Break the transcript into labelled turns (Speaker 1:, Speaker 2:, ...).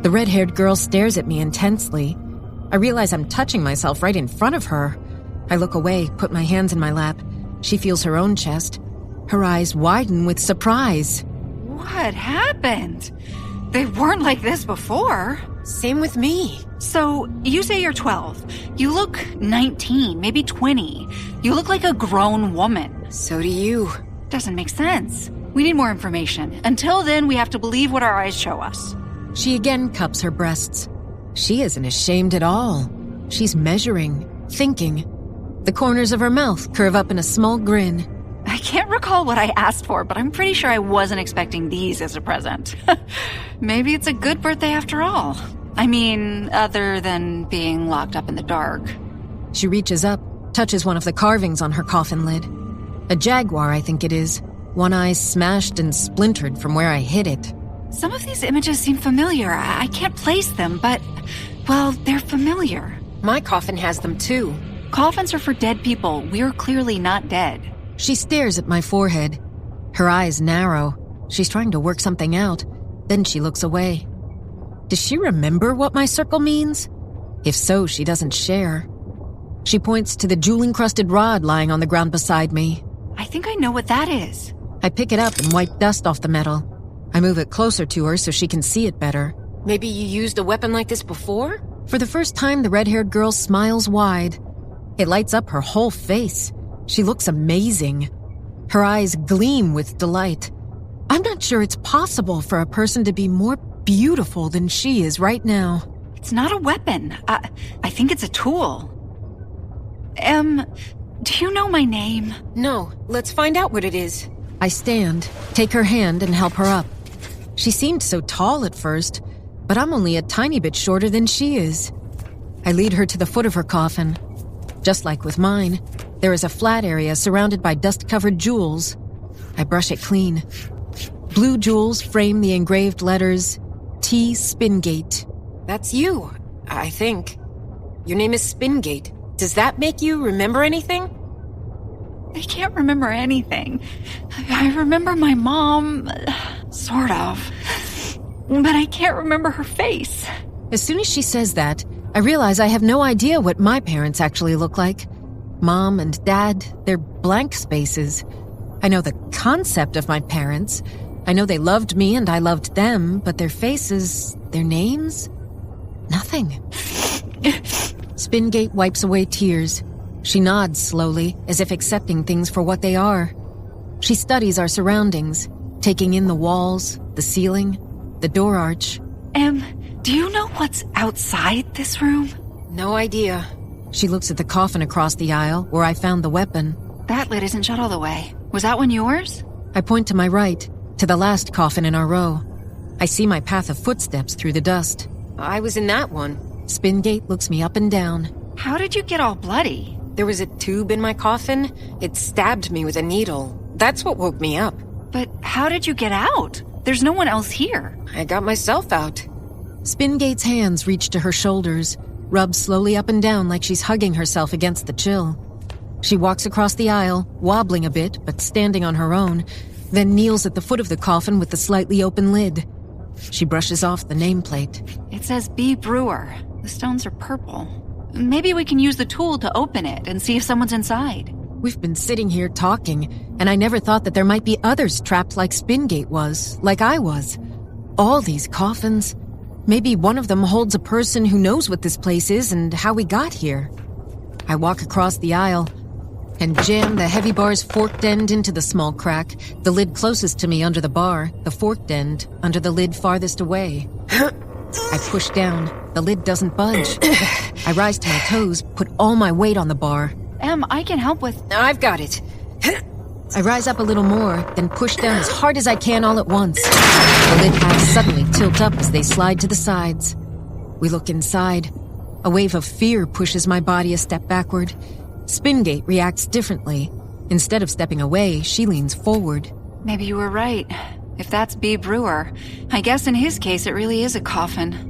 Speaker 1: The red-haired girl stares at me intensely. I realize I'm touching myself right in front of her. I look away, put my hands in my lap. She feels her own chest. Her eyes widen with surprise.
Speaker 2: What happened? They weren't like this before.
Speaker 1: Same with me.
Speaker 2: So, you say you're 12. You look 19, maybe 20. You look like a grown woman.
Speaker 1: So do you.
Speaker 2: Doesn't make sense. We need more information. Until then, we have to believe what our eyes show us.
Speaker 1: She again cups her breasts. She isn't ashamed at all. She's measuring, thinking. The corners of her mouth curve up in a small grin.
Speaker 2: I can't recall what I asked for, but I'm pretty sure I wasn't expecting these as a present. Maybe it's a good birthday after all. I mean, other than being locked up in the dark.
Speaker 1: She reaches up, touches one of the carvings on her coffin lid. A jaguar, I think it is. One eye smashed and splintered from where I hit it.
Speaker 2: Some of these images seem familiar. I can't place them, but, well, they're familiar.
Speaker 1: My coffin has them too.
Speaker 2: Coffins are for dead people. We're clearly not dead.
Speaker 1: She stares at my forehead. Her eyes narrow. She's trying to work something out. Then she looks away. Does she remember what my circle means? If so, she doesn't share. She points to the jewel-encrusted rod lying on the ground beside me.
Speaker 2: I think I know what that is.
Speaker 1: I pick it up and wipe dust off the metal. I move it closer to her so she can see it better. Maybe you used a weapon like this before? For the first time, the red-haired girl smiles wide. It lights up her whole face. She looks amazing. Her eyes gleam with delight. I'm not sure it's possible for a person to be more beautiful than she is right now.
Speaker 2: It's not a weapon. I think it's a tool. Do you know my name?
Speaker 1: No, let's find out what it is. I stand, take her hand, and help her up. She seemed so tall at first, but I'm only a tiny bit shorter than she is. I lead her to the foot of her coffin. Just like with mine, there is a flat area surrounded by dust-covered jewels. I brush it clean. Blue jewels frame the engraved letters, T. Spingate. That's you, I think. Your name is Spingate. Does that make you remember anything?
Speaker 2: I can't remember anything. I remember my mom, sort of. But I can't remember her face.
Speaker 1: As soon as she says that, I realize I have no idea what my parents actually look like. Mom and Dad, they're blank spaces. I know the concept of my parents. I know they loved me and I loved them, but their faces, their names? Nothing. Spingate wipes away tears. She nods slowly, as if accepting things for what they are. She studies our surroundings, taking in the walls, the ceiling, the door arch.
Speaker 2: Do you know what's outside this room?
Speaker 1: No idea. She looks at the coffin across the aisle, where I found the weapon.
Speaker 2: That lid isn't shut all the way. Was that one yours?
Speaker 1: I point to my right, to the last coffin in our row. I see my path of footsteps through the dust. I was in that one. Spingate looks me up and down.
Speaker 2: How did you get all bloody?
Speaker 1: There was a tube in my coffin. It stabbed me with a needle. That's what woke me up.
Speaker 2: But how did you get out? There's no one else here.
Speaker 1: I got myself out. Spingate's hands reach to her shoulders, rub slowly up and down like she's hugging herself against the chill. She walks across the aisle, wobbling a bit but standing on her own, then kneels at the foot of the coffin with the slightly open lid. She brushes off the nameplate.
Speaker 2: It says B. Brewer. The stones are purple. Maybe we can use the tool to open it and see if someone's inside.
Speaker 1: We've been sitting here talking, and I never thought that there might be others trapped like Spingate was, like I was. All these coffins. Maybe one of them holds a person who knows what this place is and how we got here. I walk across the aisle and jam the heavy bar's forked end into the small crack, the lid closest to me under the bar, the forked end under the lid farthest away. I push down. The lid doesn't budge. I rise to my toes, put all my weight on the bar.
Speaker 2: I can help with...
Speaker 1: I've got it. I rise up a little more, then push down as hard as I can all at once. The lid halves suddenly tilt up as they slide to the sides. We look inside. A wave of fear pushes my body a step backward. Spingate reacts differently. Instead of stepping away, she leans forward.
Speaker 2: Maybe you were right. If that's B. Brewer, I guess in his case it really is a coffin.